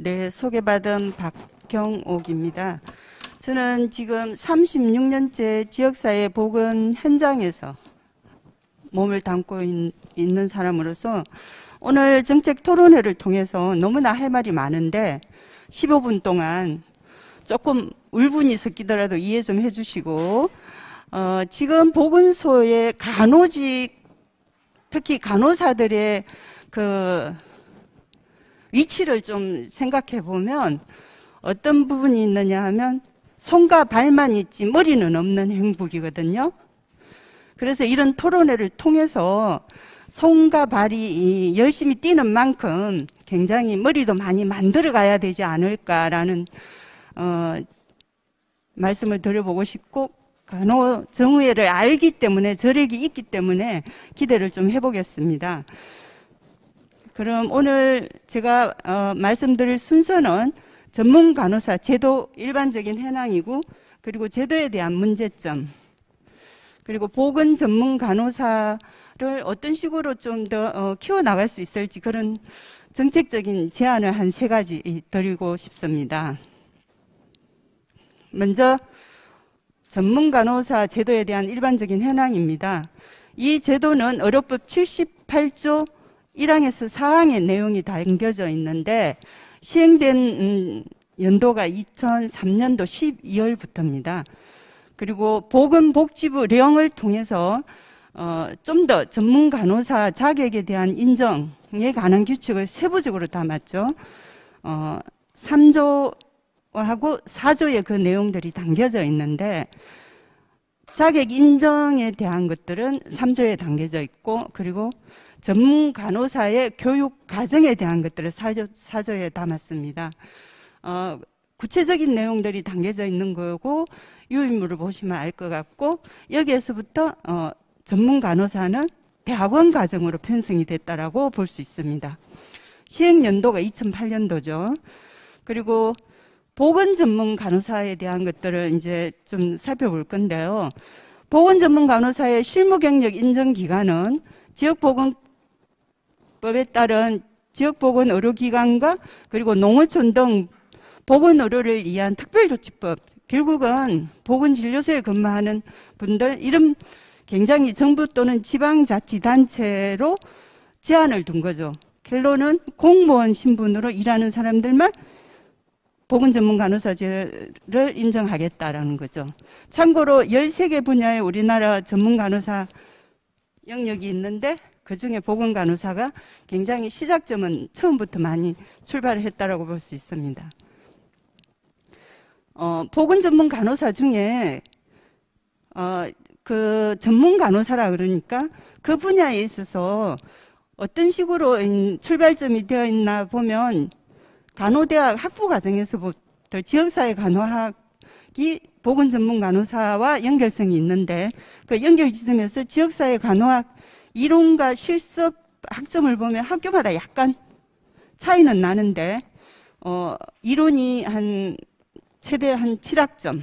네, 소개받은 박경옥입니다. 저는 지금 36년째 지역사회 보건 현장에서 몸을 담고 있는 사람으로서 오늘 정책 토론회를 통해서 너무나 할 말이 많은데 15분 동안 조금 울분이 섞이더라도 이해 좀 해주시고, 지금 보건소의 간호직, 특히 간호사들의 그 위치를 좀 생각해 보면 어떤 부분이 있느냐 하면 손과 발만 있지 머리는 없는 행복이거든요. 그래서 이런 토론회를 통해서 손과 발이 열심히 뛰는 만큼 굉장히 머리도 많이 만들어 가야 되지 않을까라는 말씀을 드려보고 싶고, 간호 정의를 알기 때문에, 저력이 있기 때문에 기대를 좀 해보겠습니다. 그럼 오늘 제가 말씀드릴 순서는 전문 간호사 제도 일반적인 현황이고, 그리고 제도에 대한 문제점, 그리고 보건 전문 간호사를 어떤 식으로 좀 더 키워나갈 수 있을지, 그런 정책적인 제안을 한 3가지 드리고 싶습니다. 먼저 전문 간호사 제도에 대한 일반적인 현황입니다. 이 제도는 의료법 78조 1항에서 4항의 내용이 담겨져 있는데 시행된 연도가 2003년도 12월부터입니다. 그리고 보건복지부령을 통해서 좀 더 전문 간호사 자격에 대한 인정에 관한 규칙을 세부적으로 담았죠. 3조하고 4조에 그 내용들이 담겨져 있는데, 자격 인정에 대한 것들은 3조에 담겨져 있고, 그리고 전문 간호사의 교육 과정에 대한 것들을 4조에 담았습니다. 구체적인 내용들이 담겨져 있는 거고, 유인물을 보시면 알 것 같고, 여기에서부터 전문 간호사는 대학원 과정으로 편성이 됐다라고 볼 수 있습니다. 시행 연도가 2008년도죠. 그리고 보건 전문 간호사에 대한 것들을 이제 좀 살펴볼 건데요. 보건 전문 간호사의 실무 경력 인정 기간은 지역보건법에 따른 지역보건 의료기관과 그리고 농어촌 등 보건의료를 위한 특별조치법, 결국은 보건진료소에 근무하는 분들, 이런 굉장히 정부 또는 지방자치단체로 제한을 둔 거죠. 결론은 공무원 신분으로 일하는 사람들만 보건전문간호사제를 인정하겠다라는 거죠. 참고로 13개 분야의 우리나라 전문간호사 영역이 있는데, 그중에 보건간호사가 굉장히 시작점은 처음부터 많이 출발을 했다라고 볼 수 있습니다. 보건전문간호사 중에 그 전문간호사라 그러니까 그 분야에 있어서 어떤 식으로 출발점이 되어 있나 보면, 간호대학 학부 과정에서부터 지역사회 간호학이 보건전문간호사와 연결성이 있는데, 그 연결 지점에서 지역사회 간호학 이론과 실습 학점을 보면 학교마다 약간 차이는 나는데, 이론이 최대 한 7학점,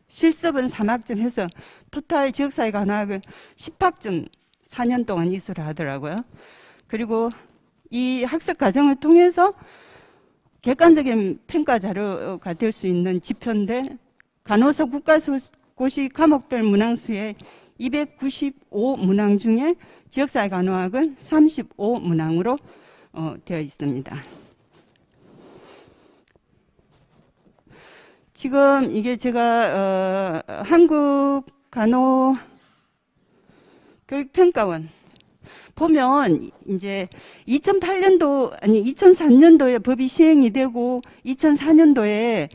실습은 3학점 해서 토탈 지역사회 간호학은 10학점 4년 동안 이수를 하더라고요. 그리고 이 학습 과정을 통해서 객관적인 평가 자료가 될 수 있는 지표인데, 간호사 국가고시 과목별 문항수의 295문항 중에 지역사회 간호학은 35문항으로 되어 있습니다. 지금 이게 제가 한국간호교육평가원 보면 이제 2004년도에 법이 시행이 되고 2004년도에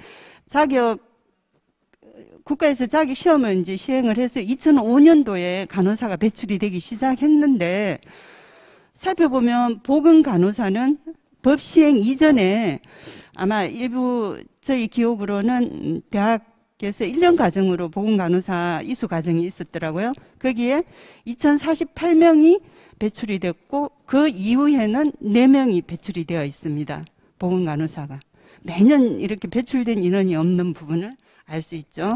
국가에서 자격 시험을 이제 시행을 해서 2005년도에 간호사가 배출이 되기 시작했는데, 살펴보면 보건간호사는 법 시행 이전에 아마 일부 저희 기억으로는 대학에서 1년 과정으로 보건간호사 이수 과정이 있었더라고요. 거기에 2048명이 배출이 됐고, 그 이후에는 4명이 배출이 되어 있습니다. 보건간호사가. 매년 이렇게 배출된 인원이 없는 부분을 알 수 있죠.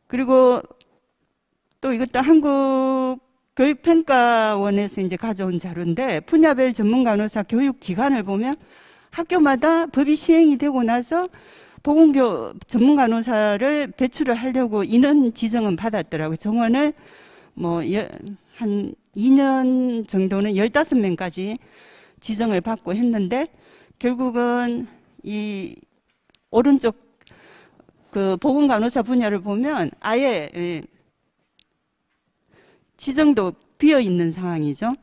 그리고 또 이것도 한국교육평가원에서 이제 가져온 자료인데, 분야별 전문간호사 교육기간을 보면 학교마다 법이 시행이 되고 나서 보건교 전문 간호사를 배출을 하려고 인원 지정은 받았더라고요. 정원을 한 2년 정도는 15명까지 지정을 받고 했는데, 결국은 이 오른쪽 그 보건간호사 분야를 보면 아예 지정도 비어 있는 상황이죠.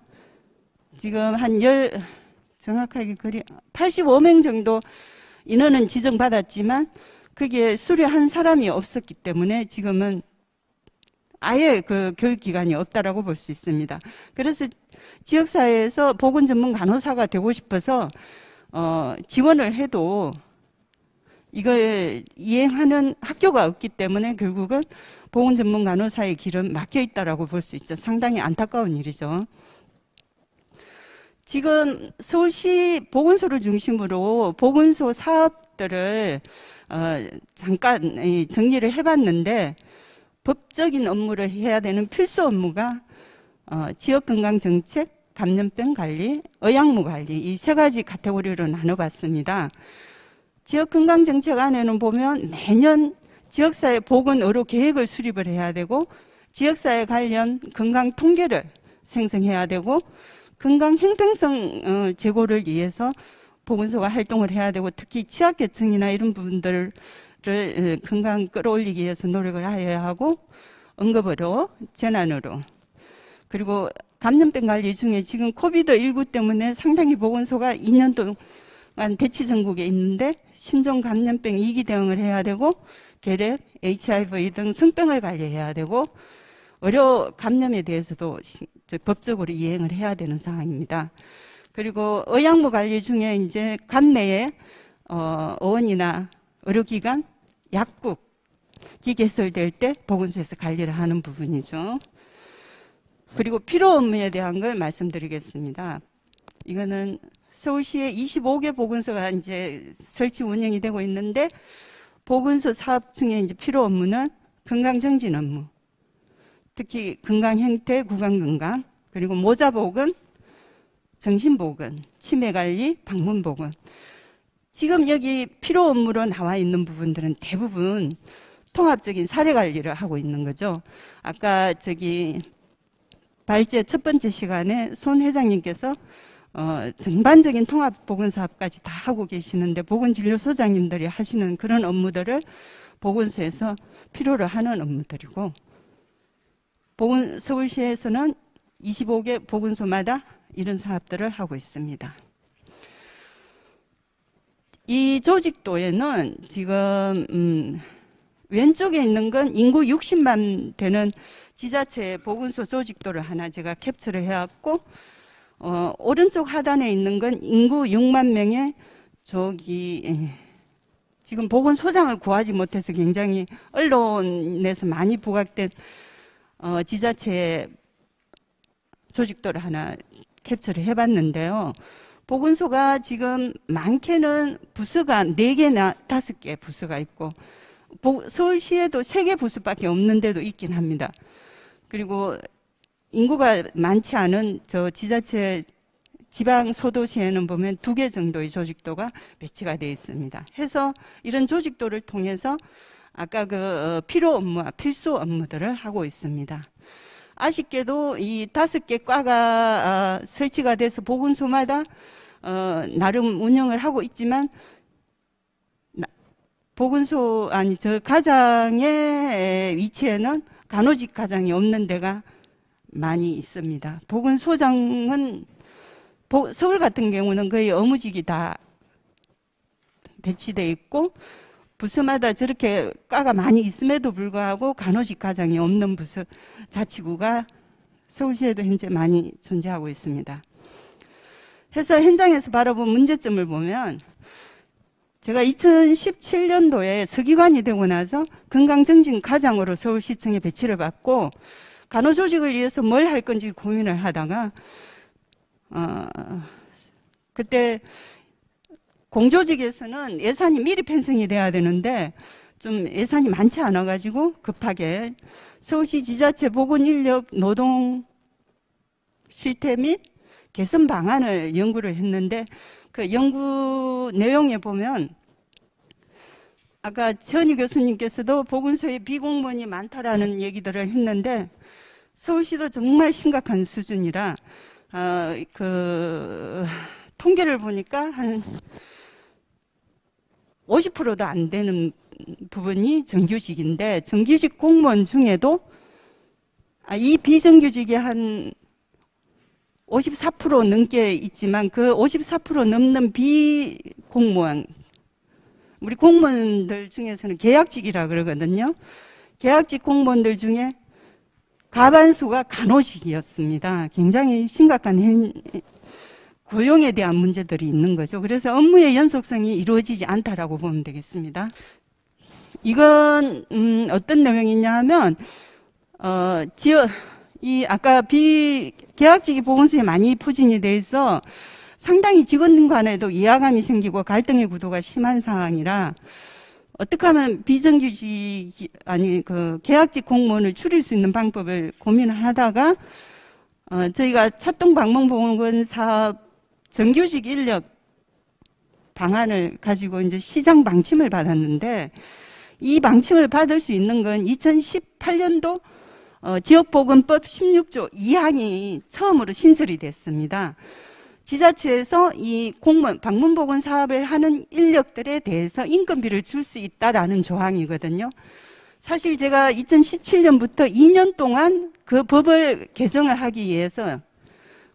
지금 정확하게 85명 정도 인원은 지정받았지만 그게 수료한 사람이 없었기 때문에 지금은 아예 그 교육기관이 없다라고 볼 수 있습니다. 그래서 지역사회에서 보건 전문 간호사가 되고 싶어서 지원을 해도 이걸 이행하는 학교가 없기 때문에 결국은 보건 전문 간호사의 길은 막혀 있다라고 볼 수 있죠. 상당히 안타까운 일이죠. 지금 서울시 보건소를 중심으로 보건소 사업들을 잠깐 정리를 해봤는데, 법적인 업무를 해야 되는 필수 업무가 지역건강정책, 감염병 관리, 의약무 관리, 이 세 가지 카테고리로 나눠봤습니다. 지역건강정책 안에는 보면 매년 지역사회 보건의료 계획을 수립을 해야 되고, 지역사회 관련 건강 통계를 생성해야 되고, 건강 형평성 제고를 위해서 보건소가 활동을 해야 되고, 특히 취약계층이나 이런 부분들을 건강 끌어올리기 위해서 노력을 해야 하고, 응급의료, 재난의료, 그리고 감염병 관리 중에 지금 코비드19 때문에 상당히 보건소가 2년 동안 대치 전국에 있는데 신종 감염병 2기 대응을 해야 되고, 결핵, HIV 등 성병을 관리해야 되고, 의료 감염에 대해서도 법적으로 이행을 해야 되는 상황입니다. 그리고 의약무 관리 중에 이제 관내에 의원이나 의료기관, 약국이 개설될 때 보건소에서 관리를 하는 부분이죠. 그리고 필요 업무에 대한 걸 말씀드리겠습니다. 이거는 서울시에 25개 보건소가 이제 설치 운영이 되고 있는데, 보건소 사업 중에 이제 필요 업무는 건강정진 업무, 특히 건강형태, 구강건강, 그리고 모자보건, 정신보건, 치매관리, 방문보건. 지금 여기 필요 업무로 나와 있는 부분들은 대부분 통합적인 사례관리를 하고 있는 거죠. 아까 발제 첫 번째 시간에 손 회장님께서 전반적인 통합보건사업까지 다 하고 계시는데, 보건진료소장님들이 하시는 그런 업무들을 보건소에서 필요로 하는 업무들이고, 서울시에서는 25개 보건소마다 이런 사업들을 하고 있습니다. 이 조직도에는 지금 왼쪽에 있는 건 인구 60만 되는 지자체 보건소 조직도를 하나 제가 캡처를 해왔고, 오른쪽 하단에 있는 건 인구 6만 명의 지금 보건소장을 구하지 못해서 굉장히 언론에서 많이 부각된 지자체 조직도를 하나 캡처를 해봤는데요. 보건소가 지금 많게는 부서가 4개나 5개 부서가 있고, 서울시에도 3개 부서밖에 없는 데도 있긴 합니다. 그리고 인구가 많지 않은 지자체 지방 소도시에는 보면 2개 정도의 조직도가 배치가 되어 있습니다. 해서 이런 조직도를 통해서 아까 필요 업무와 필수 업무들을 하고 있습니다. 아쉽게도 이 5개 과가 설치가 돼서 보건소마다 나름 운영을 하고 있지만, 가장의 위치에는 간호직 가장이 없는 데가 많이 있습니다. 보건소장은 서울 같은 경우는 거의 업무직이 다 배치되어 있고, 부서마다 저렇게 과가 많이 있음에도 불구하고 간호직 가장이 없는 부서 자치구가 서울시에도 현재 많이 존재하고 있습니다. 해서 현장에서 바라본 문제점을 보면, 제가 2017년도에 서기관이 되고 나서 건강정진 가장으로 서울시청에 배치를 받고, 간호조직을 위해서 뭘 할 건지 고민을 하다가 그때 공조직에서는 예산이 미리 편성이 돼야 되는데 좀 예산이 많지 않아 가지고 급하게 서울시 지자체 보건인력 노동 실태 및 개선 방안을 연구를 했는데 그 연구 내용에 보면 아까 최은희 교수님께서도 보건소에 비공무원이 많다라는 얘기들을 했는데 서울시도 정말 심각한 수준이라 그 통계를 보니까 한 50%도 안 되는 부분이 정규직인데 정규직 공무원 중에도 이 비정규직이 한 54% 넘게 있지만 그 54% 넘는 비공무원, 우리 공무원들 중에서는 계약직이라 그러거든요. 계약직 공무원들 중에 과반수가 간호직이었습니다. 굉장히 심각한 고용에 대한 문제들이 있는 거죠. 그래서 업무의 연속성이 이루어지지 않다라고 보면 되겠습니다. 이건 어떤 내용이냐 하면 이 아까 비계약직이 보건소에 많이 포진이 돼 있어 상당히 직원 간에도 이하감이 생기고 갈등의 구도가 심한 상황이라 어떻게 하면 비정규직 그 계약직 공무원을 줄일 수 있는 방법을 고민을 하다가 저희가 차동방문보건 사업 정규직 인력 방안을 가지고 이제 시장 방침을 받았는데 이 방침을 받을 수 있는 건 2018년도 지역보건법 16조 2항이 처음으로 신설이 됐습니다. 지자체에서 이 공무원, 방문보건 사업을 하는 인력들에 대해서 인건비를 줄 수 있다라는 조항이거든요. 사실 제가 2017년부터 2년 동안 그 법을 개정을 하기 위해서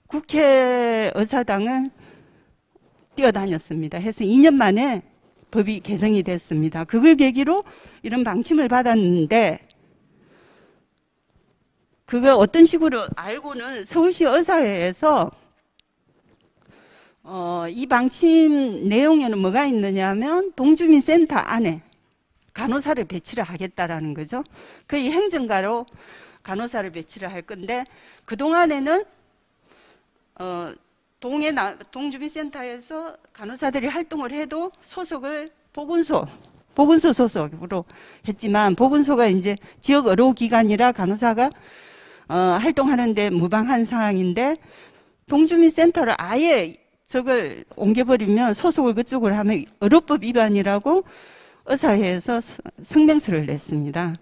국회의사당을 뛰어다녔습니다. 해서 2년 만에 법이 개정이 됐습니다. 그걸 계기로 이런 방침을 받았는데 그거 어떤 식으로 알고는 서울시 의사회에서 이 방침 내용에는 뭐가 있느냐 하면 동주민센터 안에 간호사를 배치를 하겠다라는 거죠. 거의 행정가로 간호사를 배치를 할 건데 그동안에는 동주민센터에서 간호사들이 활동을 해도 소속을 보건소 소속으로 했지만 보건소가 이제 지역 의료기관이라 간호사가 활동하는데 무방한 상황인데 동주민센터를 아예 저걸 옮겨버리면 소속을 그쪽으로 하면 의료법 위반이라고 의사회에서 성명서를 냈습니다.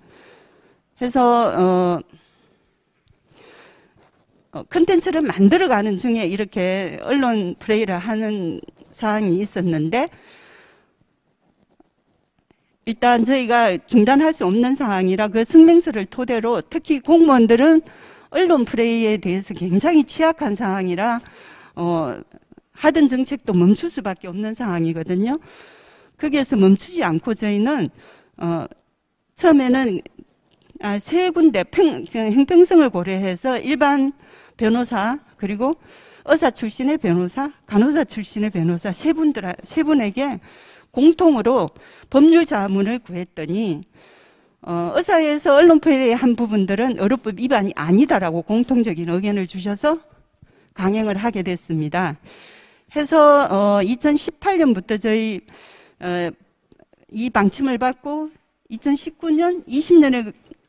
해서 컨텐츠를 만들어가는 중에 이렇게 언론 플레이를 하는 사항이 있었는데 일단 저희가 중단할 수 없는 상황이라 그 성명서를 토대로 특히 공무원들은 언론 플레이에 대해서 굉장히 취약한 상황이라 하던 정책도 멈출 수밖에 없는 상황이거든요. 거기에서 멈추지 않고 저희는 처음에는 세 군데 형평성을 고려해서 일반 변호사 그리고 의사 출신의 변호사, 간호사 출신의 변호사 세 분에게 공통으로 법률 자문을 구했더니 의사회에서 언론 플레이한 부분들은 의료법 위반이 아니다라고 공통적인 의견을 주셔서 강행을 하게 됐습니다. 해서 2018년부터 저희 이 방침을 받고 2019년,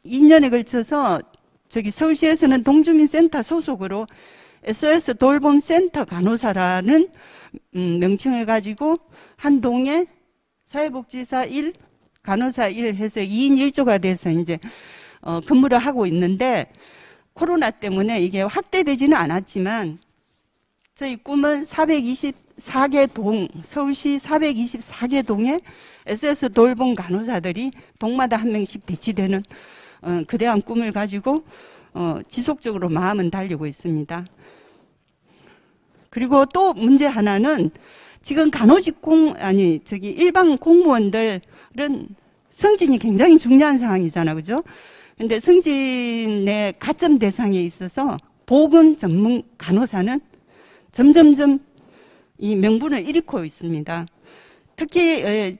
2년에 걸쳐서 저기 서울시에서는 동주민센터 소속으로 SOS 돌봄센터 간호사라는 명칭을 가지고 한 동에 사회복지사 1, 간호사 1 해서 2인 1조가 돼서 이제 근무를 하고 있는데 코로나 때문에 이게 확대되지는 않았지만 저희 꿈은 424개 동, 서울시 424개 동에 SOS 돌봄 간호사들이 동마다 한 명씩 배치되는 거대한 꿈을 가지고 지속적으로 마음은 달리고 있습니다. 그리고 또 문제 하나는 지금 간호직 일반 공무원들은 승진이 굉장히 중요한 상황이잖아, 그죠? 근데 승진의 가점 대상에 있어서 보건 전문 간호사는 점점점 이 명분을 잃고 있습니다. 특히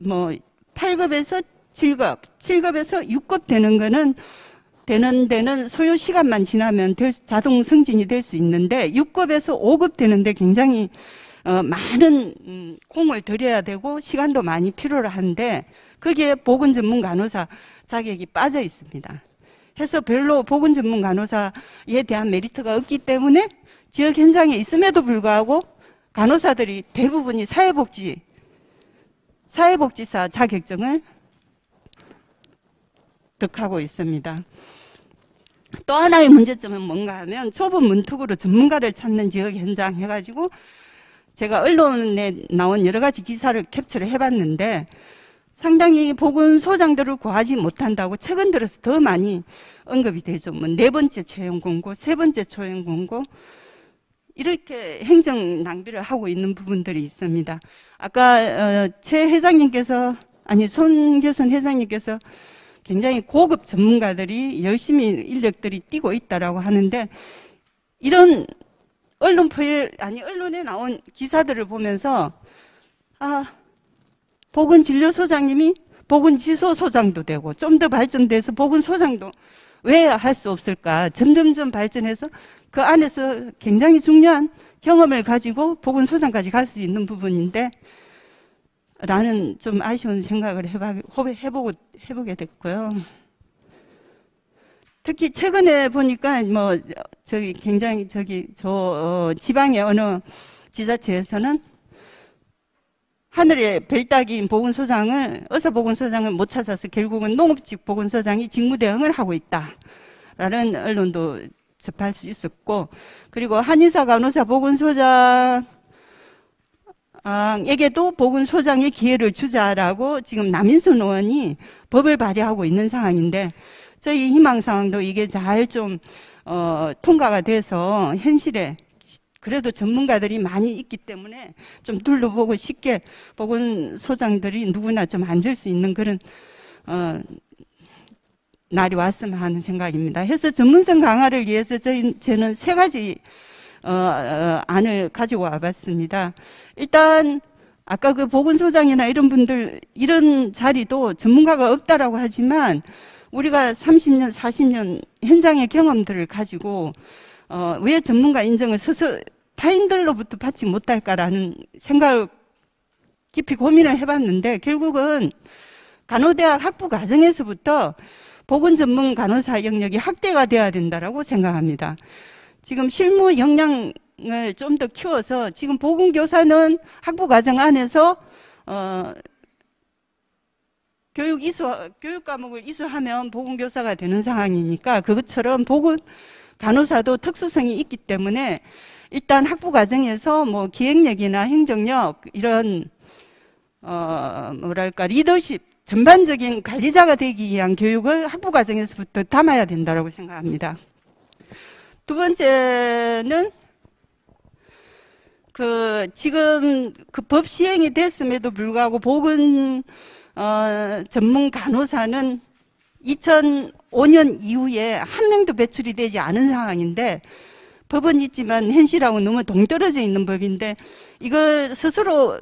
8급에서 7급, 7급에서 6급 되는 거는 되는 데는 소요 시간만 지나면 자동 승진이 될 수 있는데 6급에서 5급 되는데 굉장히 많은 공을 들여야 되고 시간도 많이 필요로 한데 거기에 보건 전문 간호사 자격이 빠져 있습니다. 해서 별로 보건 전문 간호사에 대한 메리트가 없기 때문에 지역 현장에 있음에도 불구하고 간호사들이 대부분이 사회복지사 자격증을 득하고 있습니다. 또 하나의 문제점은 뭔가 하면 좁은 문턱으로 전문가를 찾는 지역 현장 해가지고 제가 언론에 나온 여러 가지 기사를 캡처를 해봤는데 상당히 보건소장들을 구하지 못한다고 최근 들어서 더 많이 언급이 되죠. 뭐 4번째 채용 공고, 3번째 채용 공고 이렇게 행정 낭비를 하고 있는 부분들이 있습니다. 아까 최 회장님께서 손교선 회장님께서 굉장히 고급 전문가들이 열심히 인력들이 뛰고 있다라고 하는데 이런 언론에 나온 기사들을 보면서 보건진료소장님이 보건지소소장도 되고 좀 더 발전돼서 보건소장도 왜 할 수 없을까? 점점점 발전해서 그 안에서 굉장히 중요한 경험을 가지고 보건소장까지 갈 수 있는 부분인데 라는 좀 아쉬운 생각을 해보게 됐고요. 특히 최근에 보니까 지방의 어느 지자체에서는 하늘의 별따기인 의사보건소장을 못 찾아서 결국은 농업직 보건소장이 직무대응을 하고 있다라는 언론도 접할 수 있었고, 그리고 한의사 간호사 보건소장에게도 보건소장의 기회를 주자라고 지금 남인순 의원이 법을 발의하고 있는 상황인데 저희 희망사항도 이게 잘 좀 통과가 돼서 현실에 그래도 전문가들이 많이 있기 때문에 좀 둘러보고 쉽게 보건소장들이 누구나 좀 앉을 수 있는 그런 날이 왔으면 하는 생각입니다. 해서 전문성 강화를 위해서 저는 3가지 안을 가지고 와봤습니다. 일단 아까 그 보건소장이나 이런 분들 이런 자리도 전문가가 없다라고 하지만 우리가 30년, 40년 현장의 경험들을 가지고 왜 전문가 인정을 타인들로부터 받지 못할까라는 생각을 깊이 고민을 해봤는데 결국은 간호대학 학부 과정에서부터 보건전문 간호사 영역이 확대가 돼야 된다고 생각합니다. 지금 실무 역량을 좀 더 키워서 지금 보건교사는 학부 과정 안에서 교육 과목을 이수하면 보건교사가 되는 상황이니까 그것처럼 보건 간호사도 특수성이 있기 때문에 일단 학부 과정에서 뭐 기획력이나 행정력 이런 리더십 전반적인 관리자가 되기 위한 교육을 학부 과정에서부터 담아야 된다고 생각합니다. 두 번째는 지금 법 시행이 됐음에도 불구하고 보건 전문 간호사는 2005년 이후에 한 명도 배출이 되지 않은 상황인데 법은 있지만 현실하고 너무 동떨어져 있는 법인데 이거 스스로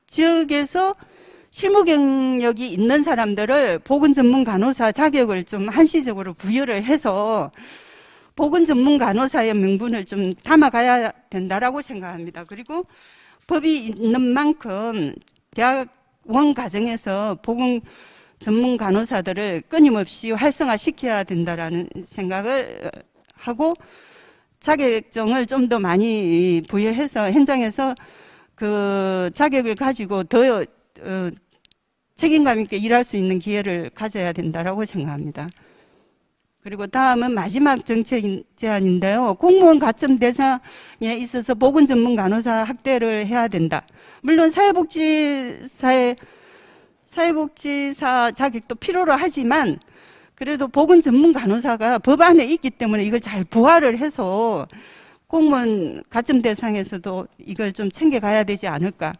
지역에서 실무 경력이 있는 사람들을 보건 전문 간호사 자격을 좀 한시적으로 부여를 해서 보건 전문 간호사의 명분을 좀 담아가야 된다라고 생각합니다. 그리고 법이 있는 만큼 대학원 과정에서 보건 전문 간호사들을 끊임없이 활성화시켜야 된다라는 생각을 하고 자격증을 좀 더 많이 부여해서 현장에서 그 자격을 가지고 더 책임감 있게 일할 수 있는 기회를 가져야 된다라고 생각합니다. 그리고 다음은 마지막 정책 제안인데요. 공무원 가점 대상에 있어서 보건 전문 간호사 확대를 해야 된다. 물론 사회복지사 자격도 필요로 하지만 그래도 보건 전문 간호사가 법 안에 있기 때문에 이걸 잘 부활을 해서 공무원 가점 대상에서도 이걸 좀 챙겨가야 되지 않을까.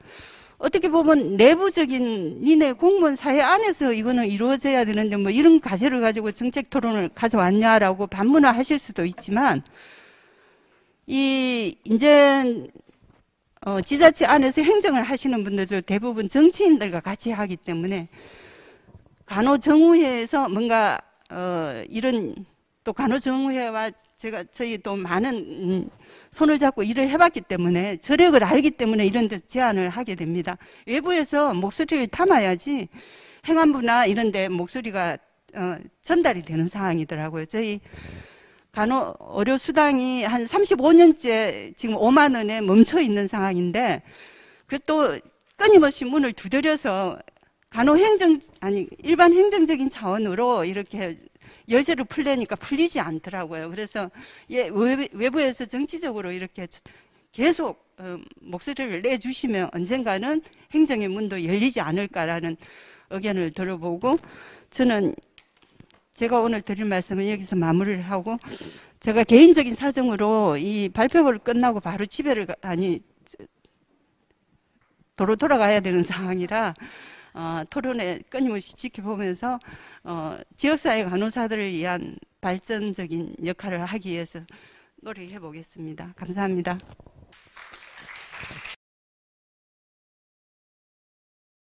어떻게 보면 내부적인 니네 공무원 사회 안에서 이거는 이루어져야 되는데 뭐 이런 과제를 가지고 정책 토론을 가져왔냐라고 반문을 하실 수도 있지만 이제 지자체 안에서 행정을 하시는 분들도 대부분 정치인들과 같이 하기 때문에 간호정의회에서 뭔가 이런 또 간호정의회와 저희 또 많은 손을 잡고 일을 해봤기 때문에 저력을 알기 때문에 이런 데 제안을 하게 됩니다. 외부에서 목소리를 담아야지 행안부나 이런 데 목소리가 전달이 되는 상황이더라고요. 저희 간호의료수당이 한 35년째 지금 5만 원에 멈춰 있는 상황인데, 그 또 끊임없이 문을 두드려서 일반 행정적인 차원으로 이렇게 여제를 풀려니까 풀리지 않더라고요. 그래서 외부에서 정치적으로 이렇게 계속 목소리를 내주시면 언젠가는 행정의 문도 열리지 않을까라는 의견을 들어보고, 저는 제가 오늘 드릴 말씀은 여기서 마무리를 하고, 제가 개인적인 사정으로 이 발표를 끝나고 바로 도로 돌아가야 되는 상황이라 토론회 끊임없이 지켜보면서 지역사회 간호사들을 위한 발전적인 역할을 하기 위해서 노력해 보겠습니다. 감사합니다.